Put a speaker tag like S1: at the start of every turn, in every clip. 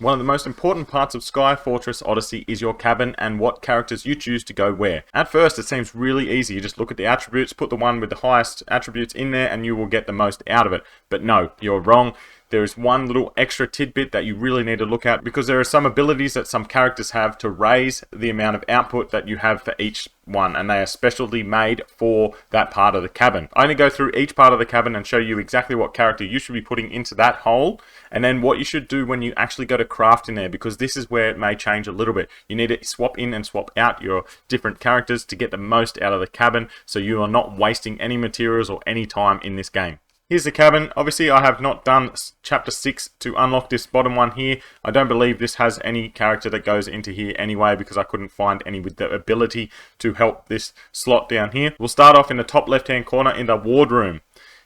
S1: One of the most important parts of Sky Fortress Odyssey is your cabin and what characters you choose to go where. At first it seems really easy, you just look at the attributes, put the one with the highest attributes in there and you will get the most out of it. But no, you're wrong. There is one little extra tidbit that you really need to look at because there are some abilities that some characters have to raise the amount of output that you have for each one, and they are specially made for that part of the cabin. I only go through each part of the cabin and show you exactly what character you should be putting into that hole, and then what you should do when you actually go to craft in there, because this is where it may change a little bit. You need to swap in and swap out your different characters to get the most out of the cabin, so you are not wasting any materials or any time in this game. Here's the cabin. Obviously, I have not done Chapter 6 to unlock this bottom one here. I don't believe this has any character that goes into here anyway because I couldn't find any with the ability to help this slot down here. We'll start off in the top left-hand corner in the wardroom.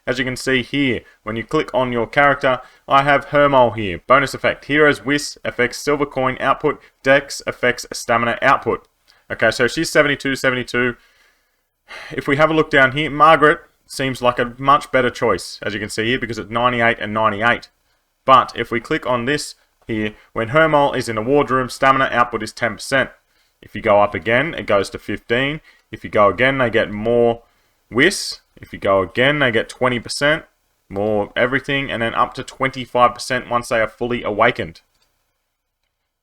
S1: As you can see here, when you click on your character, I have Hermol here. Bonus effect, Hero's Wish affects silver coin output, Dex affects stamina output. Okay, so she's 72, 72. If we have a look down here, Margaret seems like a much better choice, as you can see here, because it's 98 and 98. But if we click on this here, when Hermol is in the wardroom, stamina output is 10%. If you go up again, it goes to 15. If you go again, they get more Whis. If you go again, they get 20%, more everything, and then up to 25% once they are fully awakened.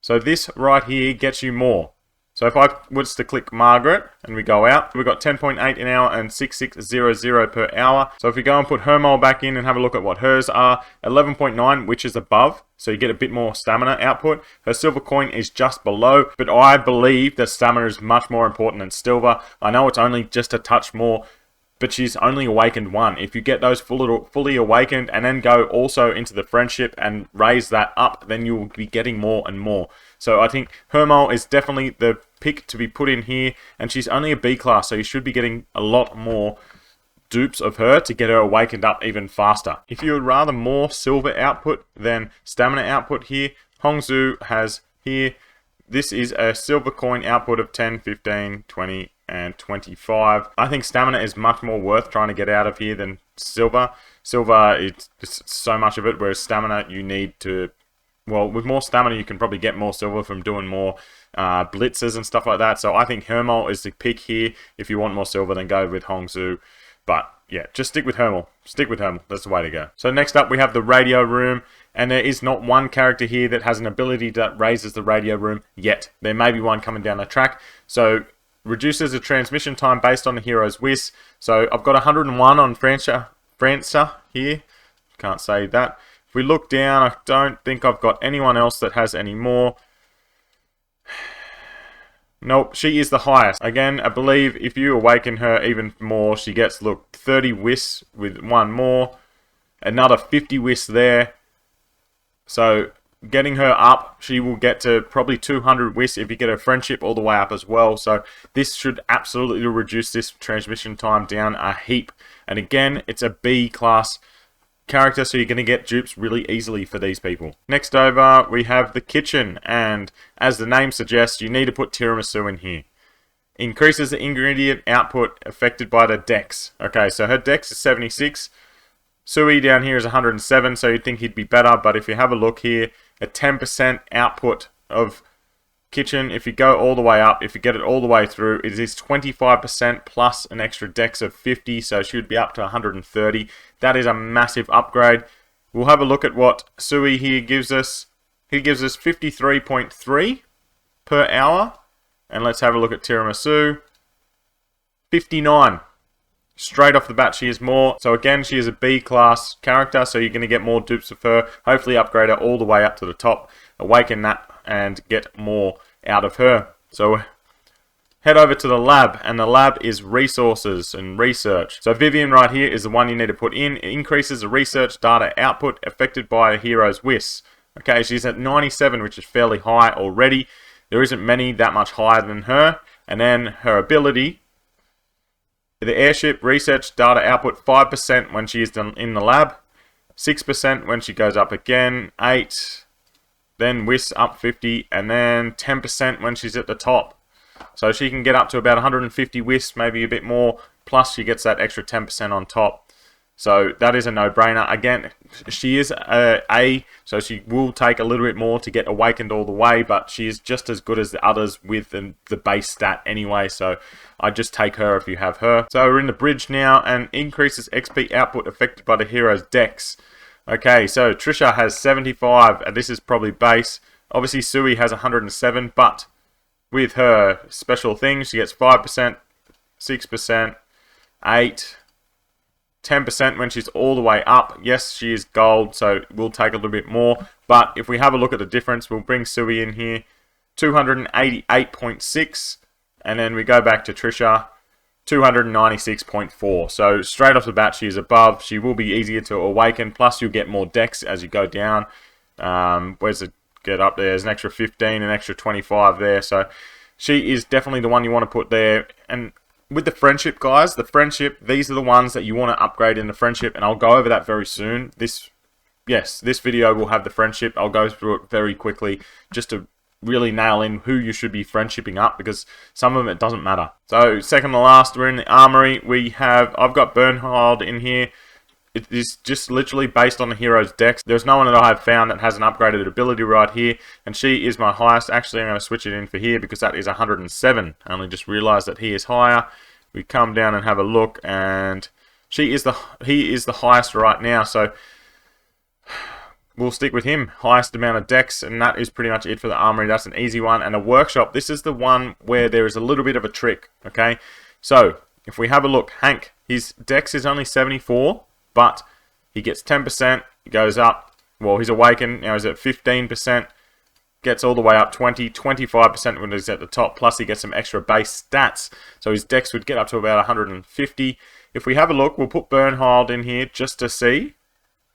S1: So this right here gets you more. So if I was to click Margaret and we go out, we've got 10.8 an hour and 6600 per hour. So if we go and put Hermol back in and have a look at what hers are, 11.9, which is above, so you get a bit more stamina output. Her silver coin is just below, but I believe that stamina is much more important than silver. I know it's only just a touch more, but she's only awakened one. If you get those fully awakened and then go also into the friendship and raise that up, then you will be getting more and more. So I think Hermol is definitely the pick to be put in here, and she's only a B class, so you should be getting a lot more dupes of her to get her awakened up even faster. If you would rather more silver output than stamina output here, Hongzhu has here, this is a silver coin output of 10, 15, 20, and 25. I think stamina is much more worth trying to get out of here than silver. Silver, it's so much of it, whereas stamina you need to, well, with more stamina you can probably get more silver from doing more blitzes and stuff like that. So I think Hermol is the pick here. If you want more silver, then go with Hongzhu. But yeah, just stick with Hermol. Stick with Hermol. That's the way to go. So next up we have the radio room. And there is not one character here that has an ability that raises the radio room yet. There may be one coming down the track. So reduces the transmission time based on the hero's wish. So I've got 101 on Franca here. Can't say that. If we look down, I don't think I've got anyone else that has any more. Nope, she is the highest. Again, I believe if you awaken her even more, she gets, look, 30 Whis with one more. Another 50 Whis there. So getting her up, she will get to probably 200 Whis if you get her friendship all the way up as well. So this should absolutely reduce this transmission time down a heap. And again, it's a B class character, so you're going to get dupes really easily for these people. Next over, we have the kitchen. And as the name suggests, you need to put tiramisu in here. Increases the ingredient output affected by the dex. Okay, so her dex is 76. Sui down here is 107, so you'd think he'd be better, but if you have a look here, a 10% output of kitchen, if you go all the way up, if you get it all the way through, it is 25% plus an extra dex of 50, so she would be up to 130. That is a massive upgrade. We'll have a look at what Sui here gives us. He gives us 53.3 per hour, and let's have a look at Tiramisu. 59. Straight off the bat, she is more. So again, she is a B class character, so you're going to get more dupes of her. Hopefully upgrade her all the way up to the top. Awaken that and get more out of her. So head over to the lab, and the lab is resources and research. So Vivian right here is the one you need to put in. It increases the research data output affected by a hero's wish. Okay, she's at 97, which is fairly high already. There isn't many that much higher than her. And then her ability, the airship research data output 5% when she is in the lab, 6% when she goes up again, 8%, then whisk up 50, and then 10% when she's at the top. So she can get up to about 150 whisks, maybe a bit more, plus she gets that extra 10% on top. So that is a no-brainer. Again, she is a, so she will take a little bit more to get awakened all the way, but she is just as good as the others with the base stat anyway, so I just take her if you have her. So we're in the bridge now, and increases XP output affected by the hero's dex. Okay, so Trisha has 75, and this is probably base. Obviously, Sui has 107, but with her special thing, she gets 5%, 6%, 8%, 10% when she's all the way up. Yes, she is gold, so we'll take a little bit more. But if we have a look at the difference, we'll bring Sui in here. 288.6. And then we go back to Trisha. 296.4. So straight off the bat, she is above. She will be easier to awaken. Plus, you'll get more dex as you go down. Where's it get up there? There's an extra 15, an extra 25 there. So she is definitely the one you want to put there. And with the friendship, guys, the friendship, these are the ones that you want to upgrade in the friendship, and I'll go over that very soon. This video will have the friendship. I'll go through it very quickly just to really nail in who you should be friendshipping up, because some of them it doesn't matter. So second to last, we're in the armory. I've got Bernhard in here. It is just literally based on the hero's dex. There's no one that I've found that has an upgraded ability right here, and she is my highest. Actually, I'm going to switch it in for here because that is 107. I only just realized that he is higher. We come down and have a look, and he is the highest right now, so we'll stick with him. Highest amount of dex, and that is pretty much it for the armory. That's an easy one. And a workshop, this is the one where there is a little bit of a trick, okay? So if we have a look, Hank, his dex is only 74, but he gets 10%, he goes up, well, he's awakened, now he's at 15%, gets all the way up 20, 25% when he's at the top, plus he gets some extra base stats, so his dex would get up to about 150. If we have a look, we'll put Bernhard in here just to see.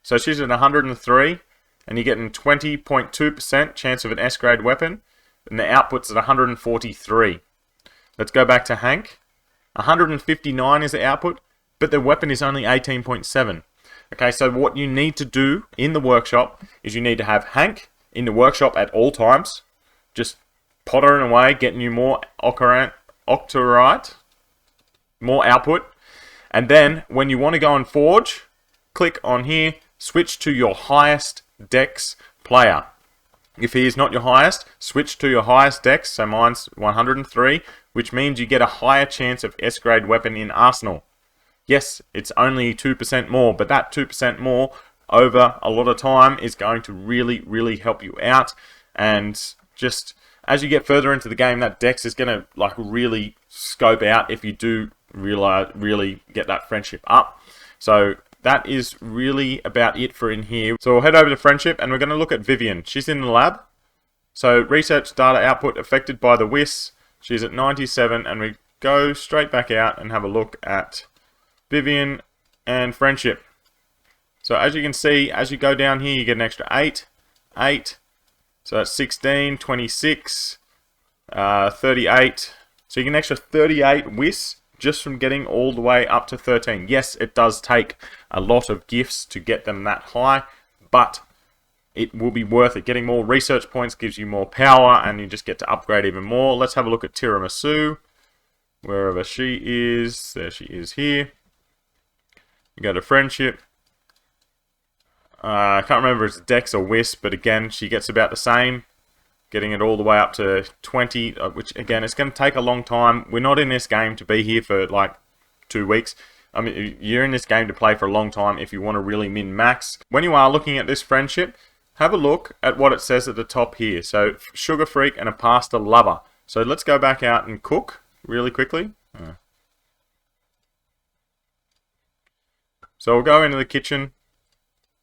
S1: So she's at 103, and you're getting 20.2% chance of an S-grade weapon, and the output's at 143. Let's go back to Hank. 159 is the output, but the weapon is only 18.7. Okay, so what you need to do in the workshop is you need to have Hank in the workshop at all times, just pottering away, getting you more octorite, more output, and then when you want to go and forge, click on here, switch to your highest dex player. If he is not your highest, switch to your highest dex, so mine's 103, which means you get a higher chance of S-grade weapon in Arsenal. Yes, it's only 2% more, but that 2% more over a lot of time is going to really, really help you out. And just as you get further into the game, that dex is going to like really scope out if you do really get that friendship up. So that is really about it for in here. So we'll head over to friendship, and we're going to look at Vivian. She's in the lab. So research data output affected by the WIS. She's at 97, and we go straight back out and have a look at Vivian and friendship. So as you can see, as you go down here, you get an extra 8, 8. So that's 16, 26, 38. So you get an extra 38 WIS just from getting all the way up to 13. Yes, it does take a lot of gifts to get them that high, but it will be worth it. Getting more research points gives you more power, and you just get to upgrade even more. Let's have a look at Tiramisu. Wherever she is, there she is here. You go to friendship. I can't remember if it's dex or WIS, but again, she gets about the same. Getting it all the way up to 20, which again, it's going to take a long time. We're not in this game to be here for like 2 weeks. I mean, you're in this game to play for a long time if you want to really min-max. When you are looking at this friendship, have a look at what it says at the top here. So, sugar freak and a pasta lover. So let's go back out and cook really quickly. So we'll go into the kitchen.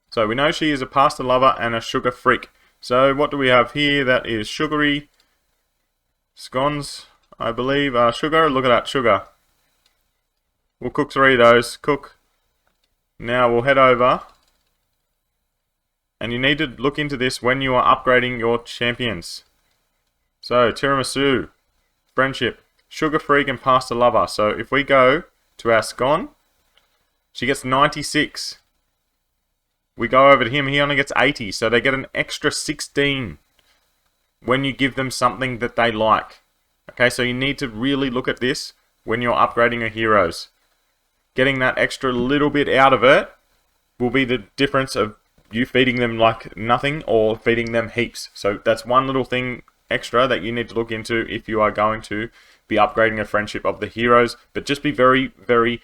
S1: So we know she is a pasta lover and a sugar freak. So what do we have here? That is sugary scones, I believe. Sugar, look at that, sugar. We'll cook 3 of those. Cook. Now we'll head over. And you need to look into this when you are upgrading your champions. So, tiramisu, friendship, sugar freak and pasta lover. So if we go to our scone, she gets 96. We go over to him, he only gets 80, so they get an extra 16 when you give them something that they like. Okay, so you need to really look at this when you're upgrading your heroes. Getting that extra little bit out of it will be the difference of you feeding them like nothing or feeding them heaps. So that's one little thing extra that you need to look into if you are going to be upgrading a friendship of the heroes. But just be very, very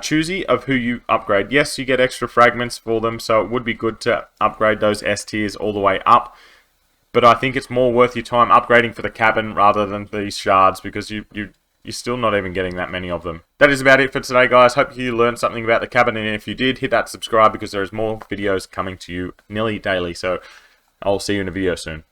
S1: choosy of who you upgrade. Yes, you get extra fragments for them, so it would be good to upgrade those S tiers all the way up. But I think it's more worth your time upgrading for the cabin rather than these shards, because you're still not even getting that many of them. That is about it for today, guys. Hope you learned something about the cabin, and if you did, hit that subscribe because there's more videos coming to you nearly daily. So I'll see you in a video soon.